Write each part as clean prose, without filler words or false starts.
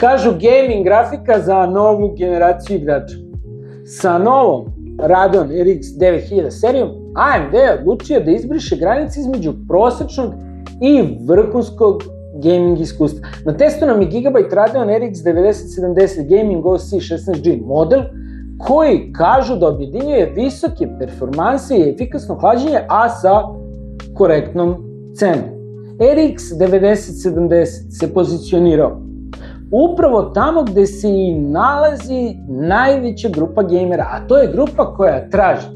Kažu gaming grafika za novu generaciju igrača. Sa novom Radeon RX 9000 serijom AMD je odlučio da izbriše granice između prosečnog i vrhunskog gaming iskustva. Na testu nam je Gigabyte Radeon RX 9070 Gaming OC 16G model koji kažu da objedinjuje visoke performanse i efikasno hlađenje, a sa korektnom cenom. RX 9070 se pozicionirao upravo tamo gde se i nalazi najveća grupa gamera, a to je grupa koja traži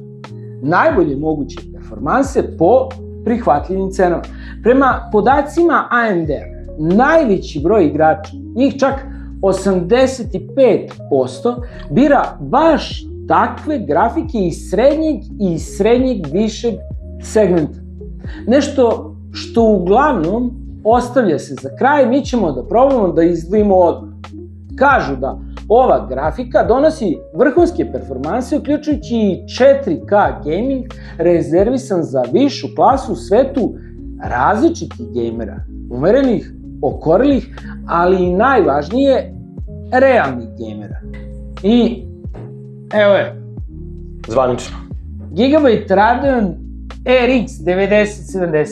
najbolje moguće performanse po prihvatljivim cenama. Prema podacima AMD, najveći broj igrača, njih čak 85%, bira baš takve grafike iz srednjeg višeg segmenta. Nešto što uglavnom ostavlja se za kraj, mi ćemo da probamo da izdvojimo odmah. Kažu da ova grafika donosi vrhunske performanse, uključujući i 4K gaming, rezervisan za višu klasu u svetu različitih gamera, umerenih, okorelih, ali i najvažnije, realnih gamera. I evo je. Zvanično. Gigabyte Radeon RX 9070.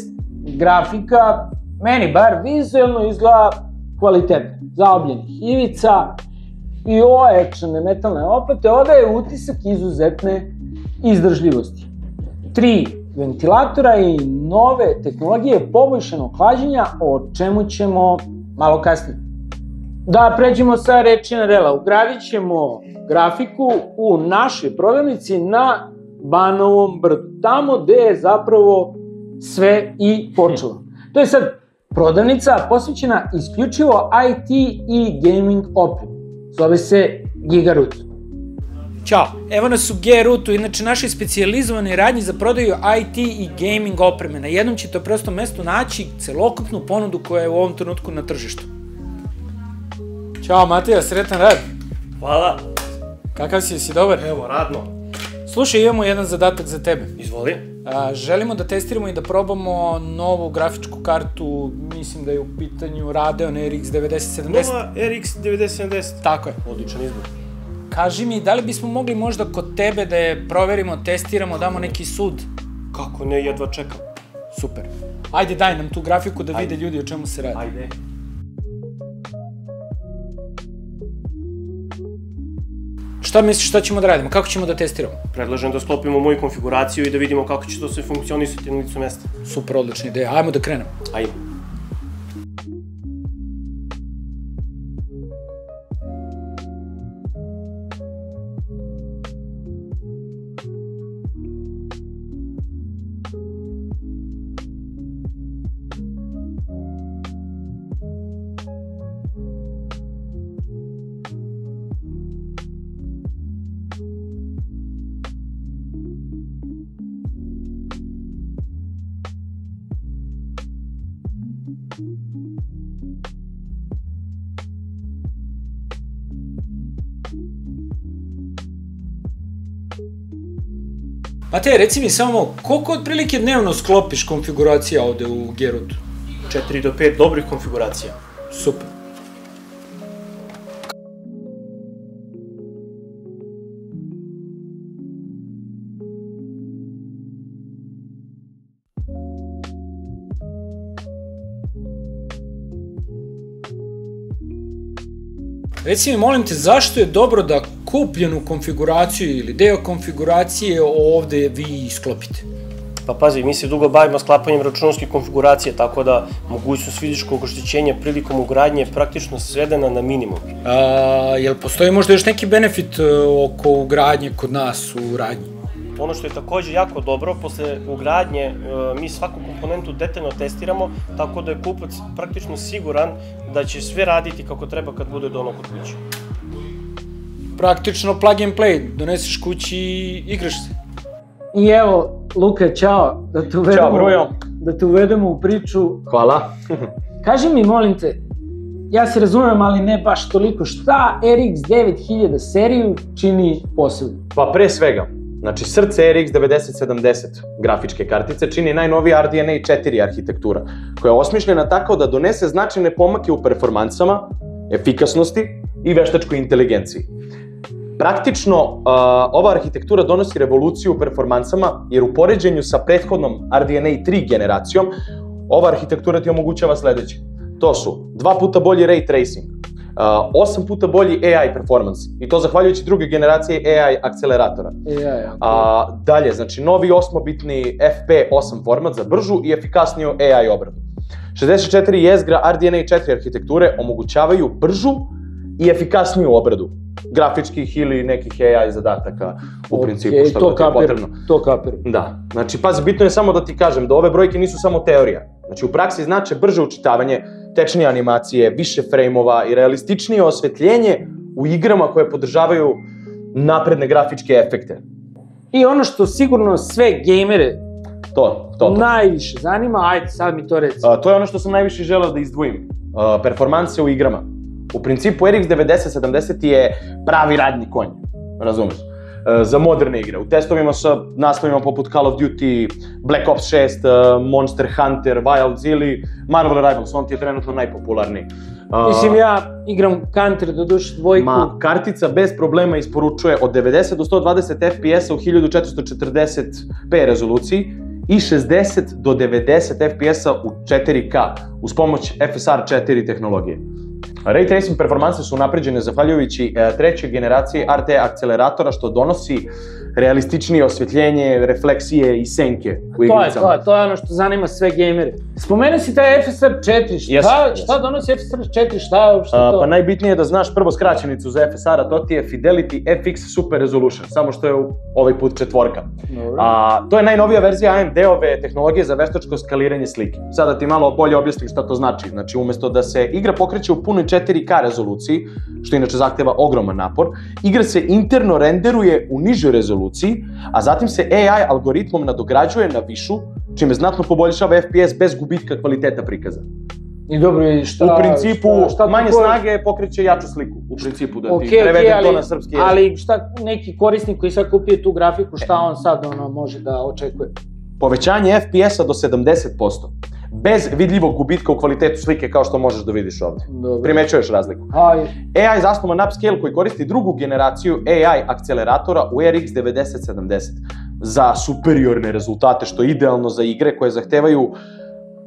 Grafika, meni bar vizualno izgleda kvalitetno. Zaobljenih ivica i ojačane metalne oplate odaje utisak izuzetne izdržljivosti. 3 ventilatora i nove tehnologije poboljšanog hlađenja, o čemu ćemo malo kasnije. Da pređemo sa reči na dela. Ugradit ćemo grafiku u našoj prodavnici na Banovom brdu, tamo gde je zapravo sve i počelo. To je sad prodavnica posvećena isključivo IT i gaming opremi. Zove se Gigaroot. Ćao, evo nas u G-Rootu, inače našoj specijalizovanoj radnji za prodaju IT i gaming opreme. Na jednom ćete prosto mestu naći celokupnu ponudu koja je u ovom trenutku na tržištu. Ćao Matija, sretan rad. Hvala. Kakav si, jesi dobar? Evo, radno. Slušaj, imamo jedan zadatak za tebe. Izvoli. Želimo da testiramo i da probamo novu grafičku kartu, mislim da je u pitanju Radeon RX 9070. Nova RX 9070. Tako je. Odličan izbor. Kaži mi, da li bismo mogli možda kod tebe da je proverimo, testiramo, damo neki sud? Kako ne, jedva čekam. Super. Ajde, daj nam tu grafiku da vide ljudi o čemu se radi. Ajde. Šta misliš, šta ćemo da radimo? Kako ćemo da testiramo? Predlažem da sklopimo moju konfiguraciju i da vidimo kako će to sve funkcionisati na licu mesta. Super, odlična ideja. Ajmo da krenemo. Ajde. Matej, reci mi samo, koliko otprilike dnevno sklopiš konfiguracija ovde u G-Rootu? 4 do 5 dobrih konfiguracija. Super. Reci mi, molim te, zašto je dobro da kupljenu konfiguraciju ili deo konfiguracije ovde vi sklopite? Pa pazi, mi se dugo bavimo sklapanjem računarske konfiguracije, tako da mogućnost fizičkog oštećenja prilikom ugradnje je praktično svedena na minimum. Jel postoji možda još neki benefit oko ugradnje kod nas u radnji? Ono što je takođe jako dobro, posle ugradnje mi svaku komponentu detaljno testiramo, tako da je kupac praktično siguran da će sve raditi kako treba kad bude dono kod kuće. Praktično plug and play, doneseš kući i igraš se. I evo, Luka, čao, da te uvedemo u priču. Hvala. Kaži mi, molim te, ja se razumem, ali ne baš toliko, šta RX 9000 seriju čini posebno? Pa pre svega, znači srce RX 9070 grafičke kartice čini najnovija RDNA 4 arhitektura, koja je osmišljena tako da donese značajne pomake u performansama, efikasnosti i veštačkoj inteligenciji. Praktično, ova arhitektura donosi revoluciju u performansama, jer u poređenju sa prethodnom RDNA 3 generacijom, ova arhitektura ti omogućava sledeće. To su 2 puta bolji ray tracing, 8 puta bolji AI performance, i to zahvaljujući druge generacije AI akceleratora. Dalje, znači novi 8-bitni FP8 format za bržu i efikasniju AI obradu. 64 jezgra RDNA 4 arhitekture omogućavaju bržu i efikasniju obradu grafičkih ili nekih AI zadataka u principu, što god je potrebno. To kapiram. Da, znači pazi, bitno je samo da ti kažem da ove brojke nisu samo teorija. Znači u praksi znače brže učitavanje, tečnije animacije, više frejmova i realističnije osvetljenje u igrama koje podržavaju napredne grafičke efekte. I ono što sigurno sve gejmere To. najviše zanima, ajde sad mi to reci. To je ono što sam najviše želeo da izdvojim. Performanse u igrama. U principu RX 9070 je pravi radni konj, razumeš? Za moderne igre. U testovima sa naslovima poput Call of Duty, Black Ops 6, Monster Hunter, Wilds ili Marvel Rivals, on ti je trenutno najpopularniji. Mislim, ja igram Counter, doduše dvojku. Kartica bez problema isporučuje od 90 do 120 FPS-a u 1440p rezoluciji i 60 do 90 FPS-a u 4K uz pomoć FSR 4 tehnologije. Ray tracing performanse su napređene zahvaljujući trećoj generaciji RT akceleratora, što donosi realističnije osvetljenje, refleksije i senke u igricama. To je ono što zanima sve gejmere. Spomenuo si taj FSR 4, šta donosi FSR 4, šta je uopšte to? Pa najbitnije je da znaš prvo skraćenicu za FSR-a, to ti je Fidelity FX Super Resolution, samo što je ovaj put 4. To je najnovija verzija AMD-ove tehnologije za veštačko skaliranje slike. Sada ti malo bolje objasnim šta to znači. Znači, umesto da se igra pokreće u punoj 4K rezoluciji, što inače zahteva ogroman napor, igra se interno renderuje u nižoj rezoluciji, a zatim se AI algoritmom nadograđuje na višu, čime znatno poboljšava FPS bez gubitka kvaliteta prikaza. I dobro, i šta? U principu, manje snage pokreće jaču sliku. U principu, da ti prevedem to na srpski jezik. Ali šta neki korisnik koji sad kupije tu grafiku, šta on sad može da očekuje? Povećanje FPS-a do 70%. Bez vidljivog gubitka u kvalitetu slike, kao što možeš da vidiš ovde. Primećuješ razliku. AI zasnovan upscale koji koristi drugu generaciju AI akceleratora u RX 9070 za superiorne rezultate, što je idealno za igre koje zahtevaju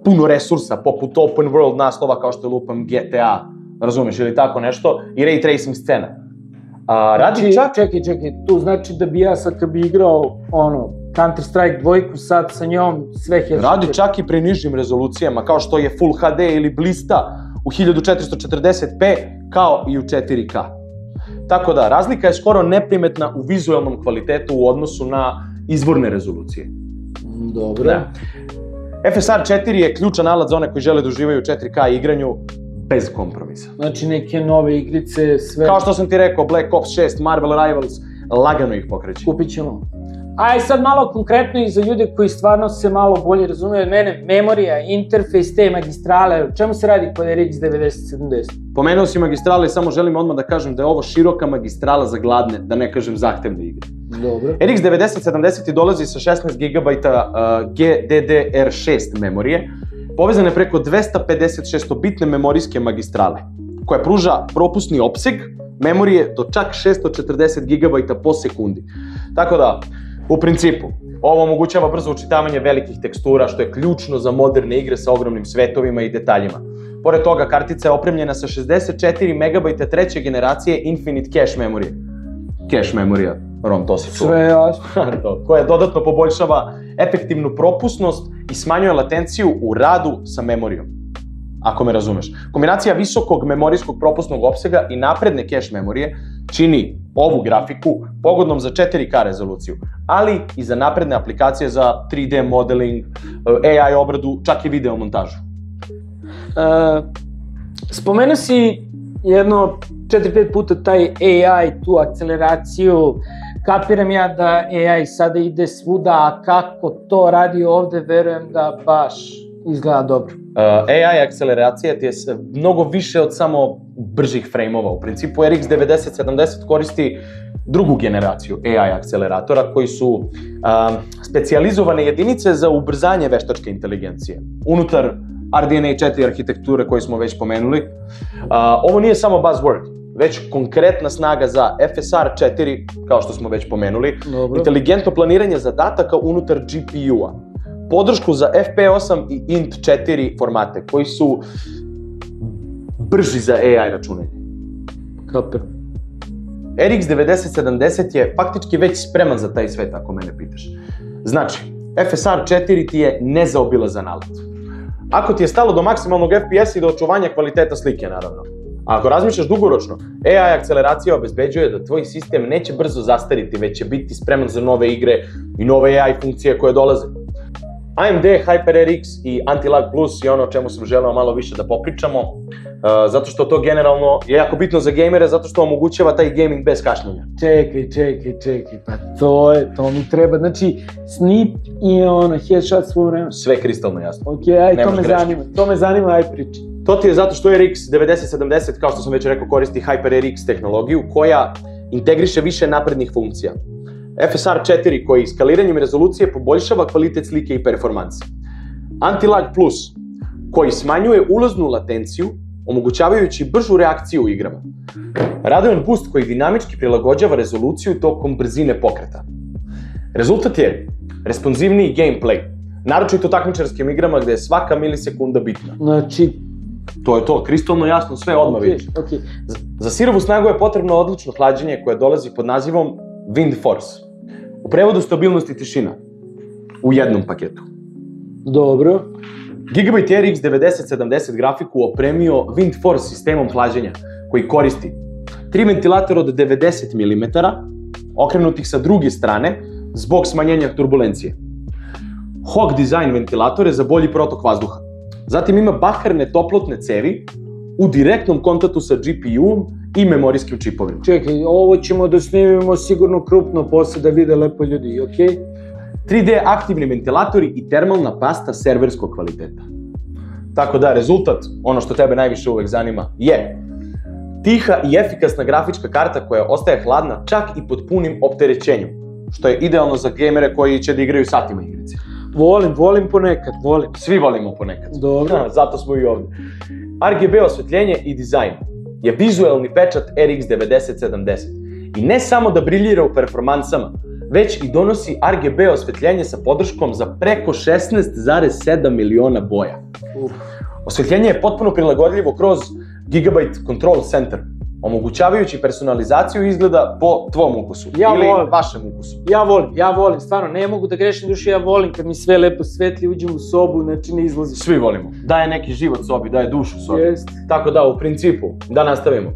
puno resursa, poput open world naslova kao što je lupam GTA, razumeš, ili tako nešto, i ray tracing scena. Čekaj, tu znači da bi ja sad kad bi igrao Counter Strike 2 sad sa njom sve headshot. Radi čak i pri nižim rezolucijama, kao što je Full HD ili blista u 1440p, kao i u 4K. Tako da, razlika je skoro neprimetna u vizualnom kvalitetu u odnosu na izvorne rezolucije. Dobro. FSR 4 je ključan alat za one koji žele da uživaju u 4K igranju bez kompromisa. Znači neke nove igrice, sve... Kao što sam ti rekao, Black Ops 6, Marvel Rivals, lagano ih pokreće. Kupit ćemo. Aj sad malo konkretno i za ljude koji stvarno se malo bolje razumeju od mene, memorija, interfejs, te magistrale, o čemu se radi kod RX 9070? Pomenuo si magistrale i samo želim odmah da kažem da je ovo široka magistrala za gladne, da ne kažem zahtevne igre. Dobro. RX 9070 dolazi sa 16 GB GDDR6 memorije, povezane preko 256-bitne memorijske magistrale, koja pruža propusni opseg memorije do čak 640 GB po sekundi. Tako da, u principu, ovo omogućava brzo učitavanje velikih tekstura, što je ključno za moderne igre sa ogromnim svetovima i detaljima. Pored toga, kartica je opremljena sa 64 MB treće generacije Infinite Cache memorije. Cache memorija, Ron, to si čuo. Sve jasno. Koja dodatno poboljšava efektivnu propusnost i smanjuje latenciju u radu sa memorijom. Ako me razumeš. Kombinacija visokog memorijskog propusnog opsega i napredne cache memorije čini ovu grafiku pogodnom za 4K rezoluciju, ali i za napredne aplikacije za 3D modeling, AI obradu, čak i video montažu. Spomenuo si jedno 4-5 puta taj AI, tu akceleraciju. Kapiram ja da AI sada ide svuda, a kako to radi ovde, verujem da baš izgleda dobro. AI akceleracija ti je mnogo više od samo bržih frejmova. U principu RX 9070 koristi drugu generaciju AI akceleratora, koji su specijalizovane jedinice za ubrzanje veštačke inteligencije unutar RDNA 4 arhitekture koje smo već pomenuli. Ovo nije samo buzzword, već konkretna snaga za FSR 4, kao što smo već pomenuli, inteligentno planiranje zadataka unutar GPU-a, podršku za FP8 i Int4 formate, koji su brži za AI računanje. Kapir. RX 9070 je faktički već spreman za taj svet, ako mene pitaš. Znači, FSR 4 ti je nezaobilazan alat. Ako ti je stalo do maksimalnog FPS i do očuvanja kvaliteta slike, naravno. A ako razmišljaš dugoročno, AI akceleracija obezbeđuje da tvoj sistem neće brzo zastariti, već će biti spreman za nove igre i nove AI funkcije koje dolaze. AMD HyperRX i Anti-Lag Plus je ono o čemu sam želeo malo više da popričamo, zato što to generalno je jako bitno za gejmere, zato što omogućava taj gaming bez kašnjenja. Čekaj, pa to mi treba, znači snip i headshot svo vreme. Sve kristalno jasno. Ok, aj, to me zanima, aj priči. To ti je zato što RX 9070, kao što sam već rekao, koristi HyperRX tehnologiju koja integriše više naprednih funkcija. FSR 4 koji skaliranjem rezolucije poboljšava kvalitet slike i performanse. Anti-Lag Plus koji smanjuje ulaznu latenciju, omogućavajući bržu reakciju u igrama. Radeon Boost koji dinamički prilagođava rezoluciju tokom brzine pokreta. Rezultat je responsivniji gameplay, naročito u takmičarskim igrama gde je svaka milisekunda bitna. Znači, to je to, kristalno jasno, sve odmah vidiš. Za sirovu snagu je potrebno odlično hlađenje koje dolazi pod nazivom Wind Force. U prevodu stabilnost i tišina. U jednom paketu. Dobro. Gigabyte RX 9070 grafiku opremio Wind Force sistemom hlađenja, koji koristi 3 ventilatora od 90 mm, okrenutih sa druge strane, zbog smanjenja turbulencije. Hog design ventilatore za bolji protok vazduha. Zatim ima bakarne toplotne cevi u direktnom kontaktu sa GPU-om i memorijskim čipovima. Čekaj, ovo ćemo da snimimo sigurno krupno posle da vide lepo ljudi, okej? 3D aktivni ventilatori i termalna pasta serverskog kvaliteta. Tako da, rezultat, ono što tebe najviše uvek zanima, je tiha i efikasna grafička karta koja ostaje hladna čak i pod punim opterećenjem, što je idealno za gejmere koji će da igraju satima igrice. Volim ponekad, volim. Svi volimo ponekad. Dobro. Zato smo i ovdje. RGB osvetljenje i dizajn je vizuelni pečat RX 9070 i ne samo da briljira u performansama, već i donosi RGB osvetljenje sa podrškom za preko 16,7 miliona boja. Osvetljenje je potpuno prilagodljivo kroz Gigabyte Control Center, omogućavajući personalizaciju izgleda po tvom ukusu ili vašem ukusu. Ja volim, stvarno, ne mogu da grešim duše, ja volim kad mi sve lepo svetli, uđem u sobu, znači ne izlazi. Svi volimo. Daje neki život sobi, daje dušu sobi. Tako da, u principu, da nastavimo.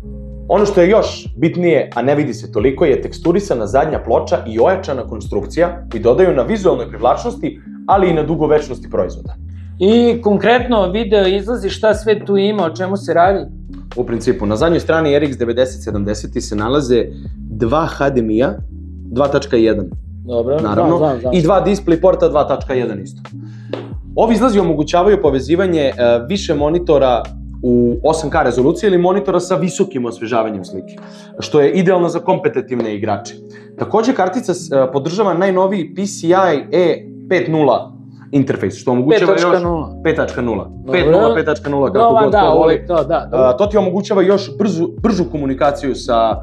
Ono što je još bitnije, a ne vidi se toliko, je teksturisana zadnja ploča i ojačana konstrukcija i dodaju na vizualnoj privlačnosti, ali i na dugovečnosti proizvoda. I konkretno video izlazi šta sve tu ima, o čemu se radi? U principu, na zadnjoj strani RX 9070 se nalaze 2 HDMI-a 2.1. Dobro, naravno, i 2 display porta 2.1 isto. Ovi izlazi omogućavaju povezivanje više monitora u 8K rezolucije ili monitora sa visokim osvežavanjem slike, što je idealno za kompetitivne igrače. Takođe, kartica podržava najnoviji PCI E5.0 interfejs, što omogućava još 5.0. 5.0, kako god to voli. To ti omogućava još bržu komunikaciju sa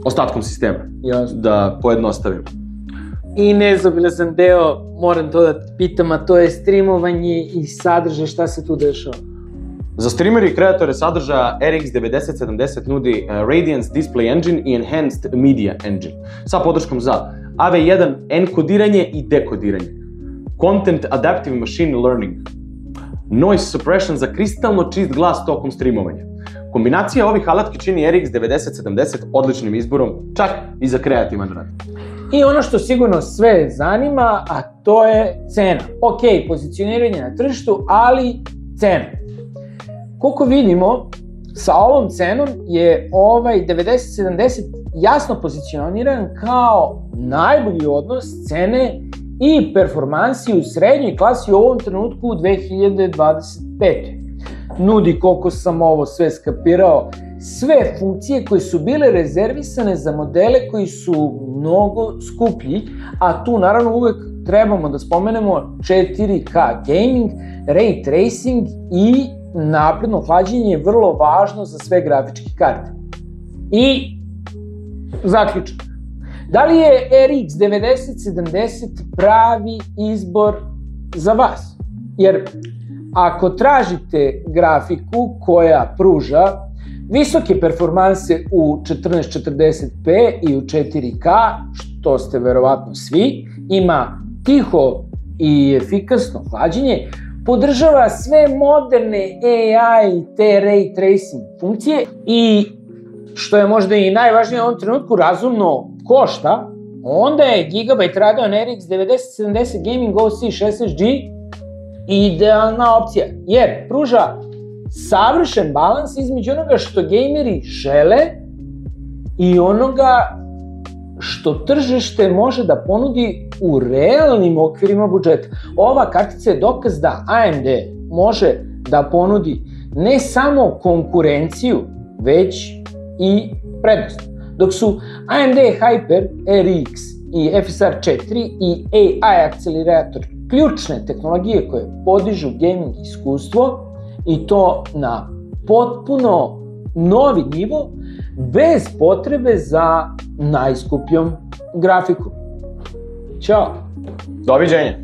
ostatkom sistema, da pojednostavimo. I nezaobilazan deo, moram to da pitam, a to je streamovanje i sadržaj, šta se tu dešava? Za streamere i kreatore sadržaja RX 9070 nudi Radiance Display Engine i Enhanced Media Engine, sa podrškom za AV1 enkodiranje i dekodiranje, Content Adaptive Machine Learning, Noise Suppression za kristalno čist glas tokom streamovanja. Kombinacija ovih alatki čini RX 9070 odličnim izborom, čak i za kreativan rad. I ono što sigurno sve zanima, a to je cena. Ok, pozicioniranje na tržištu, ali cena. Koliko vidimo, sa ovom cenom je ovaj 9070 jasno pozicioniran kao najbolji odnos cene i performansi u srednjoj klasi u ovom trenutku u 2025. Nudi, koliko sam ovo sve skapirao, sve funkcije koje su bile rezervisane za modele koji su mnogo skuplji, a tu naravno uvek trebamo da spomenemo 4K gaming, ray tracing i napredno hlađenje je vrlo važno za sve grafičke karte. I zaključak. Da li je RX 9070 pravi izbor za vas? Jer ako tražite grafiku koja pruža visoke performanse u 1440p i u 4K, što ste verovatno svi, ima tiho i efikasno hlađenje, podržava sve moderne AI te ray tracing funkcije i, što je možda i najvažnije u ovom trenutku, razumno košta, onda je Gigabyte Radeon RX 9070 Gaming OC 16G idealna opcija, jer pruža savršen balans između onoga što gejmeri žele i onoga što tržište može da ponudi u realnim okvirima budžeta. Ova kartica je dokaz da AMD može da ponudi ne samo konkurenciju, već i prednost. Dok su AMD Hyper RX i FSR 4 i AI akcelerator ključne tehnologije koje podižu gaming iskustvo, i to na potpuno novi nivo, bez potrebe za najskupljom grafikom. Ćao! Doviđenja!